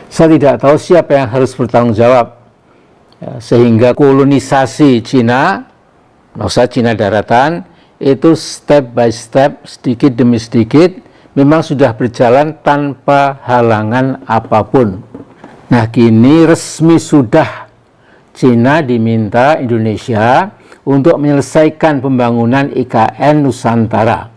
Saya tidak tahu siapa yang harus bertanggung jawab, ya, sehingga kolonisasi Cina, maksudnya Cina daratan, itu step by step, sedikit demi sedikit, memang sudah berjalan tanpa halangan apapun. Nah, kini resmi sudah Cina diminta Indonesia untuk menyelesaikan pembangunan IKN Nusantara.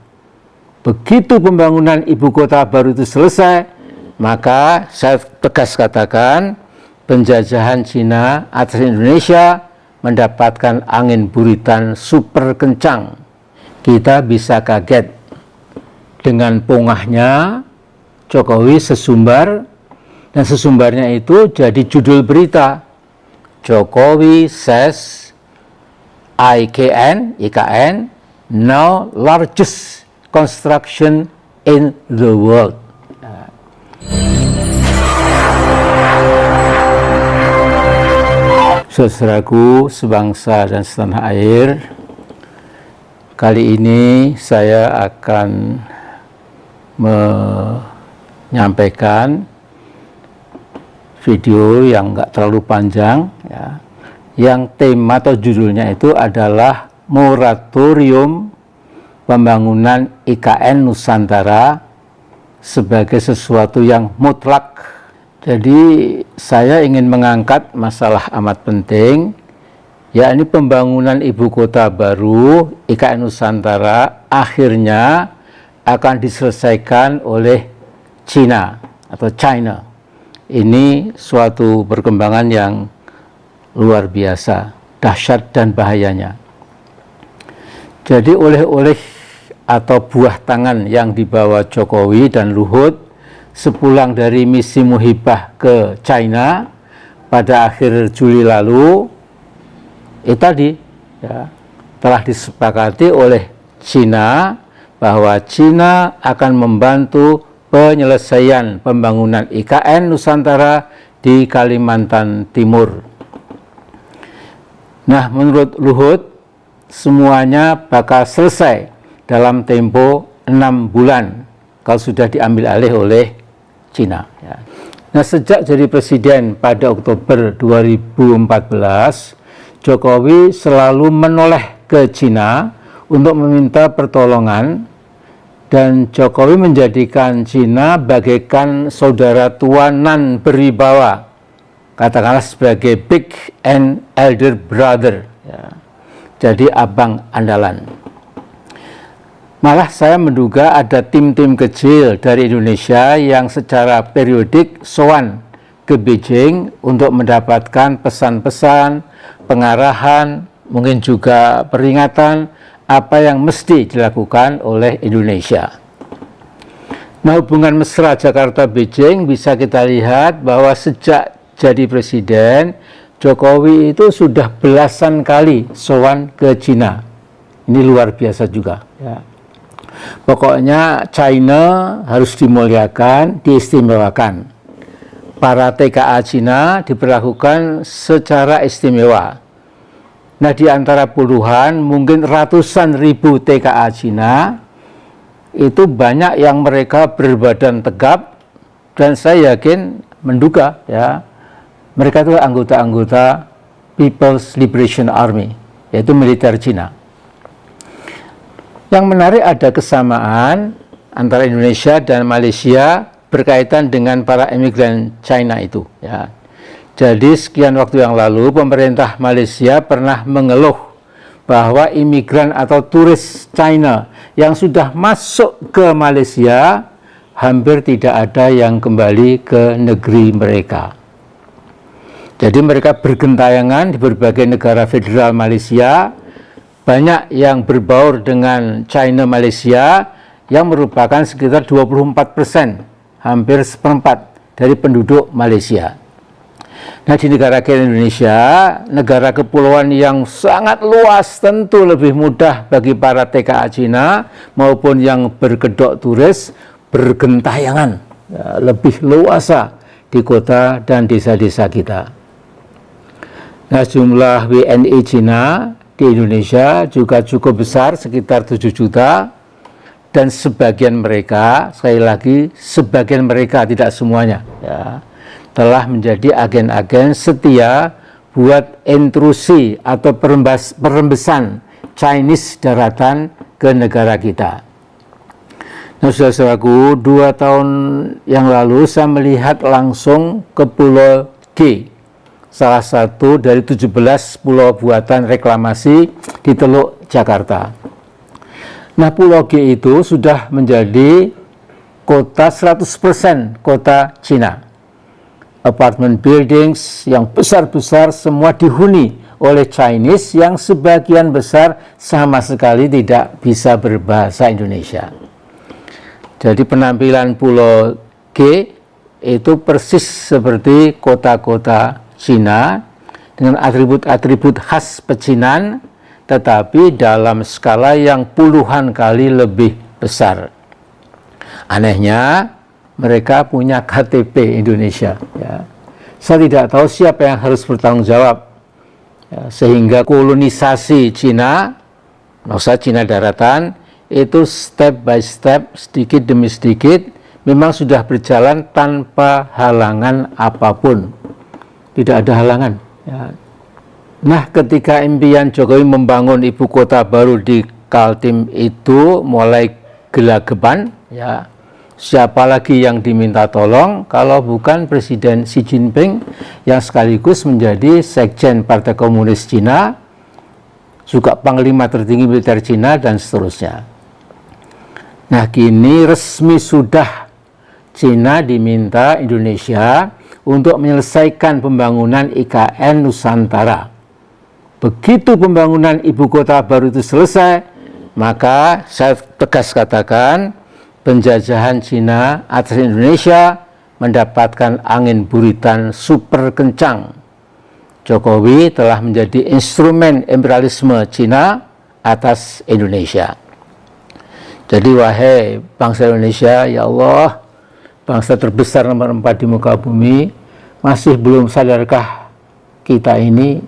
Begitu pembangunan ibu kota baru itu selesai, maka saya tegas katakan penjajahan Cina atas Indonesia mendapatkan angin buritan super kencang. Kita bisa kaget dengan pongahnya Jokowi sesumbar, dan sesumbarnya itu jadi judul berita. Jokowi says IKN now largest construction in the world. Saudaraku sebangsa dan setanah air, kali ini saya akan menyampaikan video yang nggak terlalu panjang, ya, yang tema atau judulnya itu adalah moratorium pembangunan IKN Nusantara sebagai sesuatu yang mutlak. Jadi saya ingin mengangkat masalah amat penting, yakni pembangunan ibu kota baru IKN Nusantara akhirnya akan diselesaikan oleh China atau China. Ini suatu perkembangan yang luar biasa, dahsyat dan bahayanya. Jadi oleh-oleh atau buah tangan yang dibawa Jokowi dan Luhut sepulang dari misi muhibah ke China pada akhir Juli lalu, itu tadi, ya, telah disepakati oleh China bahwa China akan membantu penyelesaian pembangunan IKN Nusantara di Kalimantan Timur. Nah, menurut Luhut, semuanya bakal selesai dalam tempo 6 bulan kalau sudah diambil alih oleh Cina. Ya. Nah, sejak jadi presiden pada Oktober 2014, Jokowi selalu menoleh ke Cina untuk meminta pertolongan, dan Jokowi menjadikan Cina bagaikan saudara tua nan beribawa, katakanlah sebagai big and elder brother, ya. Jadi abang andalan. Malah saya menduga ada tim-tim kecil dari Indonesia yang secara periodik sowan ke Beijing untuk mendapatkan pesan-pesan, pengarahan, mungkin juga peringatan apa yang mesti dilakukan oleh Indonesia. Nah, hubungan mesra Jakarta-Beijing bisa kita lihat bahwa sejak jadi presiden, Jokowi itu sudah belasan kali sowan ke Cina. Ini luar biasa juga, ya. Pokoknya China harus dimuliakan, diistimewakan. Para TKA Cina diperlakukan secara istimewa. Nah, di antara puluhan, mungkin ratusan ribu TKA Cina, itu banyak yang mereka berbadan tegap, dan saya yakin menduga, ya, mereka itu anggota-anggota People's Liberation Army, yaitu militer Cina. Yang menarik ada kesamaan antara Indonesia dan Malaysia berkaitan dengan para imigran China itu, ya. Jadi sekian waktu yang lalu pemerintah Malaysia pernah mengeluh bahwa imigran atau turis China yang sudah masuk ke Malaysia hampir tidak ada yang kembali ke negeri mereka. Jadi mereka bergentayangan di berbagai negara federal Malaysia. Banyak yang berbaur dengan China Malaysia yang merupakan sekitar 24%, hampir seperempat dari penduduk Malaysia. Nah, di negara kita Indonesia, negara kepulauan yang sangat luas, tentu lebih mudah bagi para TKA Cina maupun yang berkedok turis bergentayangan, ya, lebih luasa di kota dan desa-desa kita. Nah, jumlah WNI Cina di Indonesia juga cukup besar, sekitar 7 juta, dan sebagian mereka, sekali lagi, sebagian mereka, tidak semuanya, ya, telah menjadi agen-agen setia buat intrusi atau perembesan Chinese daratan ke negara kita. Nah, saudara-saudaraku, 2 tahun yang lalu saya melihat langsung ke Pulau G, salah satu dari 17 pulau buatan reklamasi di Teluk Jakarta. Nah, Pulau G itu sudah menjadi kota 100% kota Cina. Apartment buildings yang besar-besar semua dihuni oleh Chinese yang sebagian besar sama sekali tidak bisa berbahasa Indonesia. Jadi penampilan Pulau G itu persis seperti kota-kota Cina dengan atribut-atribut khas pecinan, tetapi dalam skala yang puluhan kali lebih besar. Anehnya, mereka punya KTP Indonesia. Ya. Saya tidak tahu siapa yang harus bertanggung jawab. Ya, sehingga kolonisasi Cina, maksudnya Cina daratan, itu step by step, sedikit demi sedikit, memang sudah berjalan tanpa halangan apapun. Tidak ada halangan. Ya. Nah, ketika impian Jokowi membangun ibu kota baru di Kaltim itu mulai gelagapan, ya, siapa lagi yang diminta tolong kalau bukan Presiden Xi Jinping yang sekaligus menjadi Sekjen Partai Komunis Cina, juga Panglima tertinggi militer Cina, dan seterusnya. Nah, kini resmi sudah Cina diminta Indonesia untuk menyelesaikan pembangunan IKN Nusantara. Begitu pembangunan ibu kota baru itu selesai, maka saya tegas katakan, penjajahan Cina atas Indonesia mendapatkan angin buritan super kencang. Jokowi telah menjadi instrumen imperialisme Cina atas Indonesia. Jadi wahai bangsa Indonesia, ya Allah, bangsa terbesar nomor 4 di muka bumi, masih belum sadarkah kita ini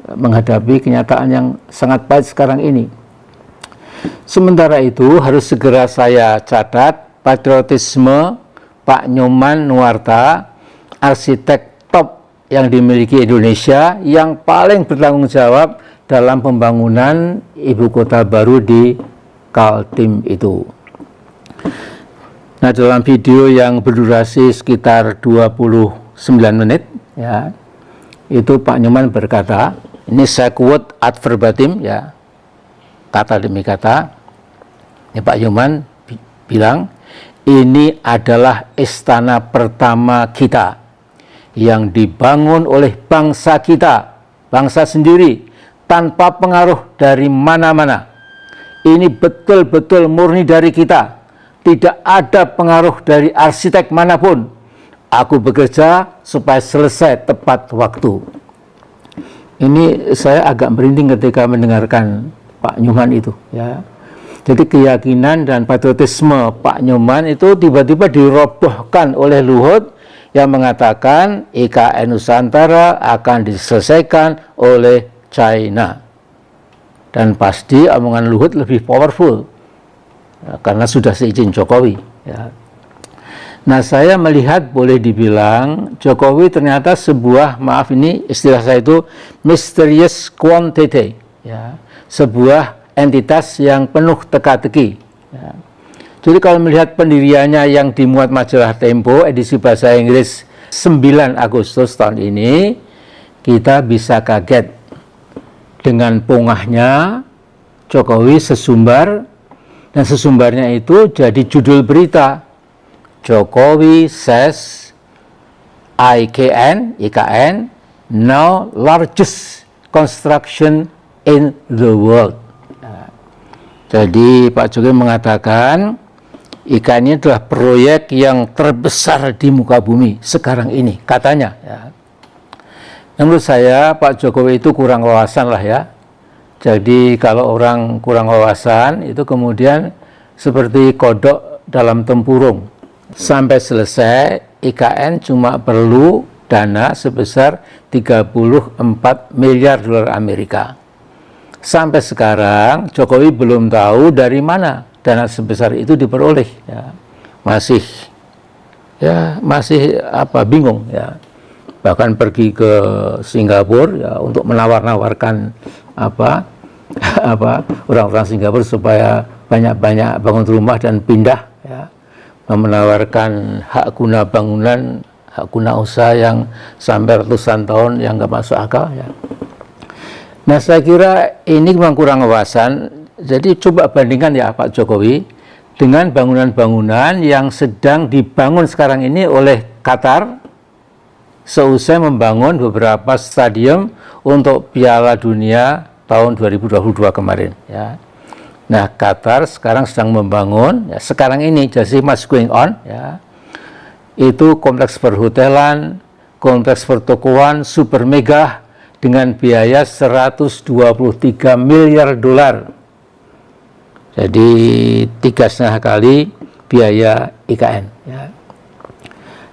menghadapi kenyataan yang sangat pahit sekarang ini? Sementara itu harus segera saya catat patriotisme Pak Nyoman Nuarta, arsitek top yang dimiliki Indonesia, yang paling bertanggung jawab dalam pembangunan ibu kota baru di Kaltim itu. Nah, dalam video yang berdurasi sekitar 29 menit, ya, itu Pak Nyoman berkata, ini saya quote ad verbatim, ya, kata demi kata, ya, Pak Nyoman bilang, ini adalah istana pertama kita yang dibangun oleh bangsa kita, bangsa sendiri, tanpa pengaruh dari mana-mana. Ini betul-betul murni dari kita, tidak ada pengaruh dari arsitek manapun. Aku bekerja supaya selesai tepat waktu. Ini saya agak merinding ketika mendengarkan Pak Nyoman itu, ya. Jadi keyakinan dan patriotisme Pak Nyoman itu tiba-tiba dirobohkan oleh Luhut yang mengatakan IKN Nusantara akan diselesaikan oleh China. Dan pasti omongan Luhut lebih powerful, ya, karena sudah seizin Jokowi, ya. Nah, saya melihat boleh dibilang Jokowi ternyata sebuah, maaf ini istilah saya itu, mysterious quantity, ya, sebuah entitas yang penuh teka-teki, ya. Jadi kalau melihat pendiriannya yang dimuat majalah Tempo edisi bahasa Inggris 9 Agustus tahun ini, kita bisa kaget dengan pongahnya Jokowi sesumbar, dan sesumbarnya itu jadi judul berita, Jokowi says IKN now largest construction in the world. Nah, jadi Pak Jokowi mengatakan IKN ini adalah proyek yang terbesar di muka bumi sekarang ini, katanya, ya. Menurut saya Pak Jokowi itu kurang wawasan lah, ya. Jadi kalau orang kurang wawasan itu kemudian seperti kodok dalam tempurung. Sampai selesai IKN cuma perlu dana sebesar 34 miliar dolar Amerika. Sampai sekarang Jokowi belum tahu dari mana dana sebesar itu diperoleh, ya. Masih ya masih bingung ya, bahkan pergi ke Singapura ya untuk menawar-nawarkan orang-orang Singapura supaya banyak-banyak bangun rumah dan pindah ya, menawarkan hak guna bangunan, hak guna usaha yang sampai ratusan tahun yang nggak masuk akal ya. Nah, saya kira ini memang kurang wawasan. Jadi coba bandingkan ya Pak Jokowi dengan bangunan-bangunan yang sedang dibangun sekarang ini oleh Qatar seusai membangun beberapa stadium untuk Piala Dunia tahun 2022 kemarin ya. Nah, Qatar sekarang sedang membangun ya, sekarang ini jadi masih going on ya. Itu kompleks perhotelan, kompleks pertokoan super mega dengan biaya 123 miliar dolar. Jadi 3,5 kali biaya IKN ya.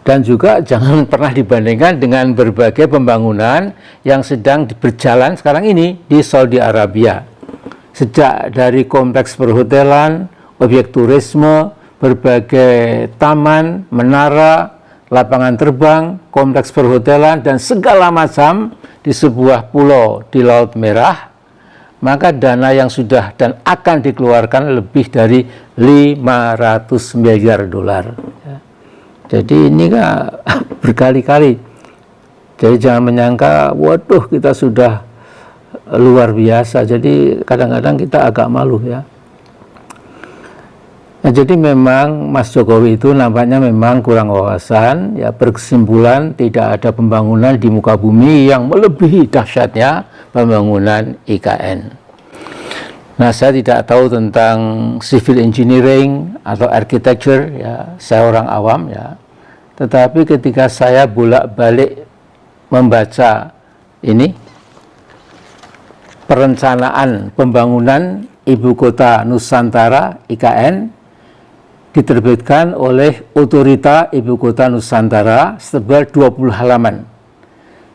Dan juga jangan pernah dibandingkan dengan berbagai pembangunan yang sedang berjalan sekarang ini di Saudi Arabia. Sejak dari kompleks perhotelan, objek turisme, berbagai taman, menara, lapangan terbang, kompleks perhotelan, dan segala macam di sebuah pulau di Laut Merah, maka dana yang sudah dan akan dikeluarkan lebih dari 500 miliar dolar. Jadi ini kan berkali-kali. Jadi jangan menyangka, waduh kita sudah luar biasa. Jadi kadang-kadang kita agak malu ya. Nah, jadi memang Mas Jokowi itu nampaknya memang kurang wawasan ya, berkesimpulan tidak ada pembangunan di muka bumi yang melebihi dahsyatnya pembangunan IKN. Nah, saya tidak tahu tentang civil engineering atau architecture ya, saya orang awam ya. Tetapi ketika saya bolak-balik membaca ini perencanaan pembangunan Ibu Kota Nusantara IKN diterbitkan oleh Otorita Ibu Kota Nusantara setebal 20 halaman.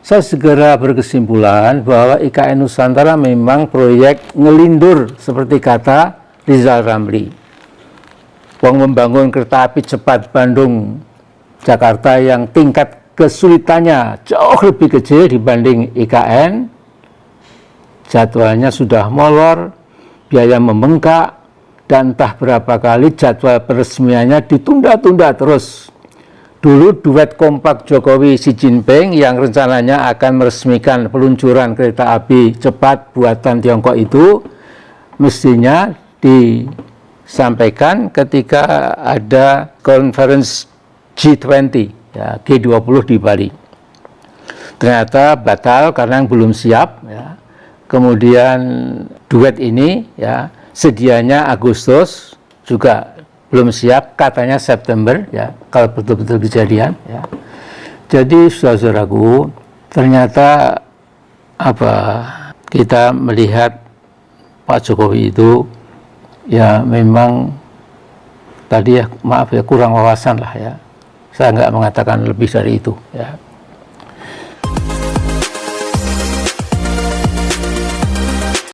Saya segera berkesimpulan bahwa IKN Nusantara memang proyek ngelindur seperti kata Rizal Ramli. Uang membangun kereta api cepat Bandung Jakarta yang tingkat kesulitannya jauh lebih kecil dibanding IKN, jadwalnya sudah molor, biaya membengkak, dan entah berapa kali jadwal peresmiannya ditunda-tunda terus. Dulu duet kompak Jokowi Xi Jinping yang rencananya akan meresmikan peluncuran kereta api cepat buatan Tiongkok itu mestinya disampaikan ketika ada conference G20 ya, G20 di Bali. Ternyata batal karena belum siap ya. Kemudian duet ini ya sedianya Agustus juga belum siap, katanya September ya kalau betul-betul kejadian ya. Jadi saudaraku, ternyata kita melihat Pak Jokowi itu ya memang tadi ya maaf ya kurang wawasan lah ya. Saya nggak mengatakan lebih dari itu ya.